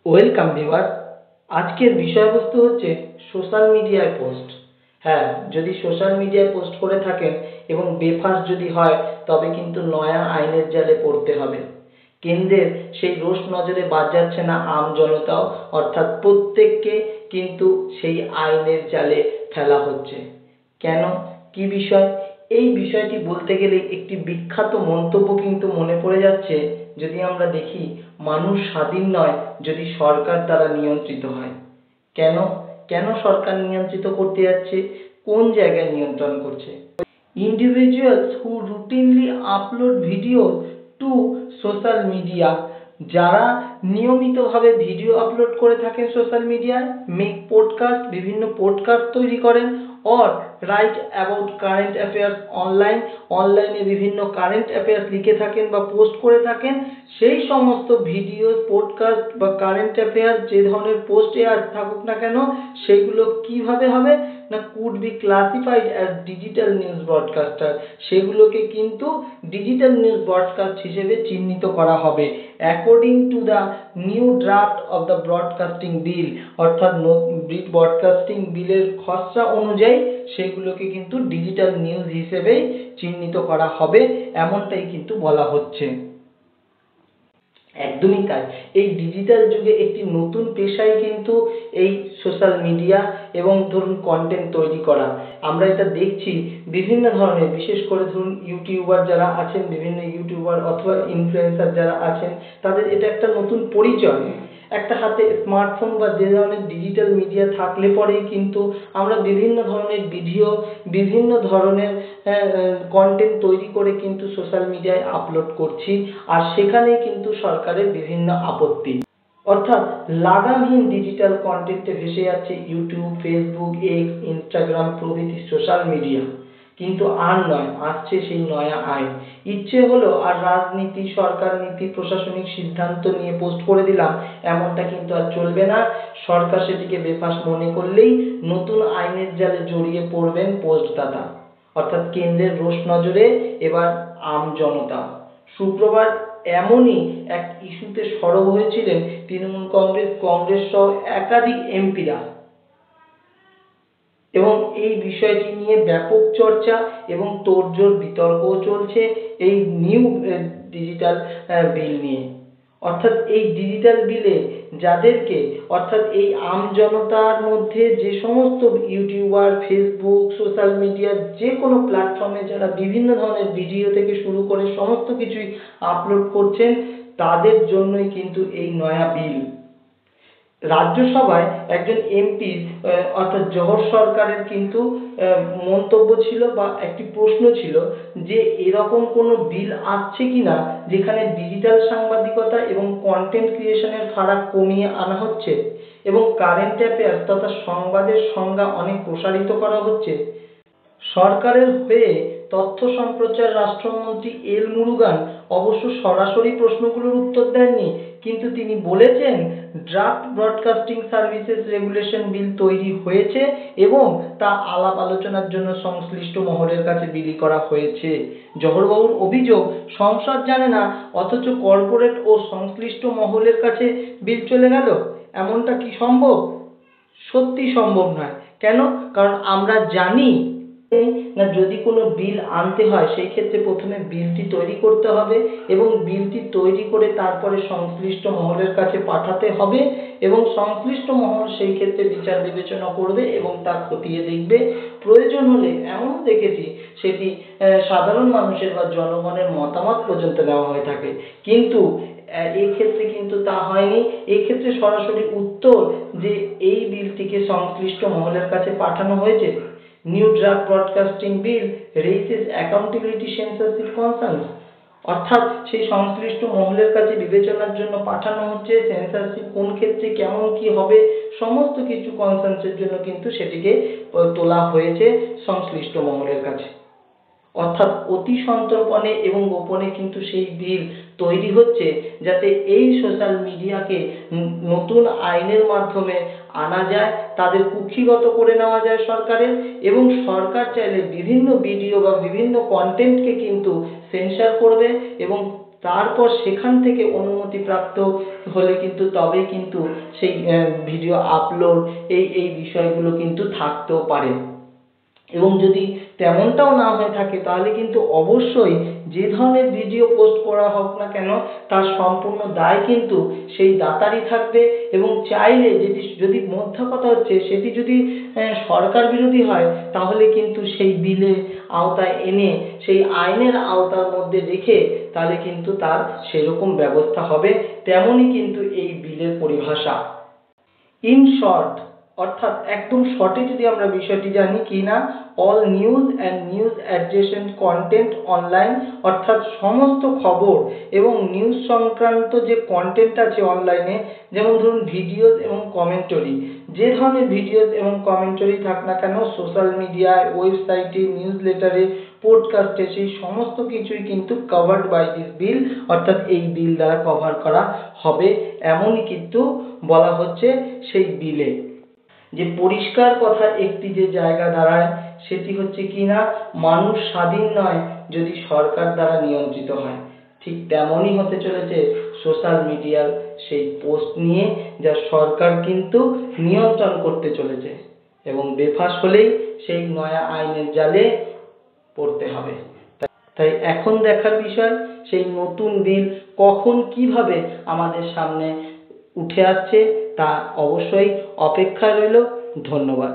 Welcome viewers. আজকের বিষয়বস্তু হচ্ছে সোশ্যাল মিডিয়ায় পোস্ট। হ্যাঁ, যদি সোশ্যাল মিডিয়ায় পোস্ট করে থাকেন এবং বেফাঁস যদি হয় তবে কিন্তু নয়া আইনের জালে পড়তে হবে। কেন্দ্রের সেই রোষ নজরে বাদ যাচ্ছে না আম জনতাও, অর্থাৎ প্রত্যেককে কিন্তু সেই আইনের জালে ফেলা হচ্ছে। কেন, কি বিষয়? এই বিষয়টি বলতে গেলে একটি বিখ্যাত মন্তব্য কিন্তু মনে পড়ে যাচ্ছে। যদি আমরা দেখি, মানুষ স্বাধীন নয় যদি সরকার দ্বারা নিয়ন্ত্রিত হয়। কেন কেন সরকার নিয়ন্ত্রিত করতে যাচ্ছে? কোন জায়গায় নিয়ন্ত্রণ করছে? Individuals who routinely upload videos to social media, যারা নিয়মিতভাবে ভিডিও আপলোড করে থাকেন সোশ্যাল মিডিয়ায়, মেক পডকাস্ট, বিভিন্ন পডকাস্ট তৈরি করেন, or right about current affairs অনলাইনে বিভিন্ন কারেন্ট অ্যাফেয়ার্স লিখে থাকেন বা পোস্ট করে থাকেন, সেই সমস্ত ভিডিও, পডকাস্ট বা কারেন্ট অ্যাফেয়ার্স যে ধরনের পোস্টে আজ থাকুক না কেন, সেগুলো কিভাবে হবে না, could be classified as digital news broadcaster. সেগুলোকে কিন্তু ডিজিটাল নিউজ ব্রডকাস্ট হিসেবে চিহ্নিত করা হবে according to the new draft of the broadcasting bill, অর্থাৎ ব্রডকাস্টিং বিলের খসড়া অনুযায়ী সেগুলোকে কিন্তু ডিজিটাল নিউজ হিসেবেই চিহ্নিত করা হবে, এমনটাই কিন্তু বলা হচ্ছে। একদমই তাই। এই ডিজিটাল যুগে একটি নতুন পেশাই কিন্তু এই সোশ্যাল মিডিয়া এবং ধরুন কন্টেন্ট তৈরি করা। আমরা এটা দেখছি বিভিন্ন ধরনের, বিশেষ করে ধরুন ইউটিউবার যারা আছেন, বিভিন্ন ইউটিউবার অথবা ইনফ্লুয়েন্সার যারা আছেন, তাদের এটা একটা নতুন পরিচয়। একটা হাতে স্মার্টফোন বা যে ধরনের ডিজিটাল মিডিয়া থাকলে পরেই কিন্তু আমরা বিভিন্ন ধরনের ভিডিও, বিভিন্ন ধরনের কন্টেন্ট তৈরি করে কিন্তু সোশ্যাল মিডিয়ায় আপলোড করছি, আর সেখানেই কিন্তু সরকারের বিভিন্ন আপত্তি। অর্থাৎ লাগামহীন ডিজিটাল কন্টেন্টে ভেসে যাচ্ছে ইউটিউব, ফেসবুক, এক্স, ইনস্টাগ্রাম প্রভৃতি সোশ্যাল মিডিয়া। কিন্তু আর নয়, আসছে সেই নয়া আইন। ইচ্ছে হলো আর রাজনীতি, সরকার নীতি, প্রশাসনিক সিদ্ধান্ত নিয়ে পোস্ট করে দিলাম, এমনটা কিন্তু আর চলবে না। সরকার সেটিকে বেফাঁস মনে করলেই নতুন আইনের জালে জড়িয়ে পড়বেন পোস্টদাতা, অর্থাৎ কেন্দ্রের রোষ নজরে এবার আম জনতা। শুক্রবার এমনই এক ইস্যুতে সরব হয়েছিলেন তৃণমূল কংগ্রেস সহ একাধিক এমপিরা, এবং এই বিষয়টি নিয়ে ব্যাপক চর্চা এবং তোড়জোড় বিতর্কও চলছে এই নিউ ডিজিটাল বিল নিয়ে। অর্থাৎ এই ডিজিটাল বিলে যাদেরকে, অর্থাৎ এই আম জনতার মধ্যে যে সমস্ত ইউটিউবার, ফেসবুক, সোশ্যাল মিডিয়ার যে কোনো প্ল্যাটফর্মে যারা বিভিন্ন ধরনের ভিডিও থেকে শুরু করে সমস্ত কিছুই আপলোড করছেন, তাদের জন্যই কিন্তু এই নয়া বিল। রাজ্যসভায় একজন এমপি অর্থাৎ জোহর সরকারের কিন্তু মন্তব্য ছিল বা একটি প্রশ্ন ছিল যে এরকম কোনো বিল আসছে কিনা যেখানে ডিজিটাল সাংবাদিকতা এবং কন্টেন্ট ক্রিয়েশনের ফারাক কমিয়ে আনা হচ্ছে এবং কারেন্ট অ্যাফেয়ার্স তথা সংবাদের সংজ্ঞা অনেক প্রসারিত করা হচ্ছে। সরকারের হয়ে তথ্য সম্প্রচার রাষ্ট্রমন্ত্রী এল মুরুগান অবশ্য সরাসরি প্রশ্নগুলোর উত্তর দেননি, কিন্তু তিনি বলেছেন ড্রাফট ব্রডকাস্টিং সার্ভিসেস রেগুলেশন বিল তৈরি হয়েছে এবং তা আলাপ আলোচনার জন্য সংশ্লিষ্ট মহলের কাছে বিলি করা হয়েছে। জহরবাবুর অভিযোগ, সংসদ জানে না অথচ কর্পোরেট ও সংশ্লিষ্ট মহলের কাছে বিল চলে গেল, এমনটা কি সম্ভব? সত্যি সম্ভব নয়। কেন? কারণ আমরা জানি না, যদি কোনো বিল আনতে হয় সেই ক্ষেত্রে প্রথমে বিলটি তৈরি করতে হবে এবং বিলটি তৈরি করে তারপরে সংশ্লিষ্ট মহলের কাছে পাঠাতে হবে এবং সংশ্লিষ্ট মহল সেই ক্ষেত্রে বিচার বিবেচনা করবে এবং তা খতিয়ে দেখবে। প্রয়োজন হলে এমন দেখেছি সেটি সাধারণ মানুষের বা জনগণের মতামত পর্যন্ত নেওয়া হয়ে থাকে, কিন্তু এই ক্ষেত্রে কিন্তু তা হয়নি। এই ক্ষেত্রে সরাসরি উত্তর যে এই বিলটিকে সংশ্লিষ্ট মহলের কাছে পাঠানো হয়েছে। নিউ ড্রাফট ব্রডকাস্টিং বিল রেইজেস অ্যাকাউন্টেবিলিটি সেন্সরশিপ কনসার্নস, অর্থাৎ সেই সংশ্লিষ্ট মহলের কাছে বিবেচনার জন্য পাঠানো হচ্ছে। সেন্সরশিপ কোন ক্ষেত্রে কেমন কি হবে সমস্ত কিছু কনসার্নসের জন্য কিন্তু সেটিকে তোলা হয়েছে সংশ্লিষ্ট মহলের কাছে। অর্থাৎ অতি সন্তর্পণে এবং গোপনে কিন্তু সেই বিল তৈরি হচ্ছে যাতে এই সোশ্যাল মিডিয়াকে নতুন আইনের মাধ্যমে আনা যায়, তাদের কুক্ষিগত করে নেওয়া যায় সরকারের, এবং সরকার চাইলে বিভিন্ন ভিডিও বা বিভিন্ন কন্টেন্টকে কিন্তু সেন্সর করবে এবং তারপর সেখান থেকে অনুমতিপ্রাপ্ত হলে কিন্তু তবেই কিন্তু সেই ভিডিও আপলোড এই বিষয়গুলো কিন্তু থাকতেও পারে। এবং যদি তেমনটাও না হয়ে থাকে তাহলে কিন্তু অবশ্যই যে ধরনের ভিডিও পোস্ট করা হোক না কেন তার সম্পূর্ণ দায় কিন্তু সেই দাতারই থাকবে। এবং চাইলে যদি মোদ্দা কথা হচ্ছে সেটি যদি সরকার বিরোধী হয় তাহলে কিন্তু সেই বিলের আওতায় এনে সেই আইনের আওতার মধ্যে রেখে তাহলে কিন্তু তার সেরকম ব্যবস্থা হবে। তেমনই কিন্তু এই বিলের পরিভাষা। ইন শর্ট, অর্থাৎ একদম শর্টে যদি আমরা বিষয়টি জানি কি না, all news and news adjacent content online, অর্থাৎ সমস্ত খবর এবং নিউজ সংক্রান্ত যে কন্টেন্ট আছে অনলাইনে, যেমন ধরুন ভিডিওস এবং কমেন্টারি, যে ধরনের ভিডিওস এবং কমেন্টারি থাক না কেন সোশ্যাল মিডিয়ায়, ওয়েবসাইটে, নিউজ লেটারে, পডকাস্টে, সেই সমস্ত কিছুই কিন্তু কভার্ড বাই দিস বিল, অর্থাৎ এই বিল দ্বারা কভার করা হবে এমনই কিন্তু বলা হচ্ছে সেই বিলে। যে পরিষ্কার কথা একটি যে জায়গা দাঁড়ায় সেটি হচ্ছে কি না, মানুষ স্বাধীন নয় যদি সরকার দ্বারা নিয়ন্ত্রিত হয়। ঠিক তেমনই হতে চলেছে সোশ্যাল মিডিয়ার সেই পোস্ট নিয়ে, যা সরকার কিন্তু নিয়ন্ত্রণ করতে চলেছে এবং বেফাস হলেই সেই নয়া আইনের জালে পড়তে হবে। তাই এখন দেখার বিষয় সেই নতুন বিল কখন কিভাবে আমাদের সামনে উঠে আসছে তা অবশ্যই অপেক্ষায় রইল। ধন্যবাদ।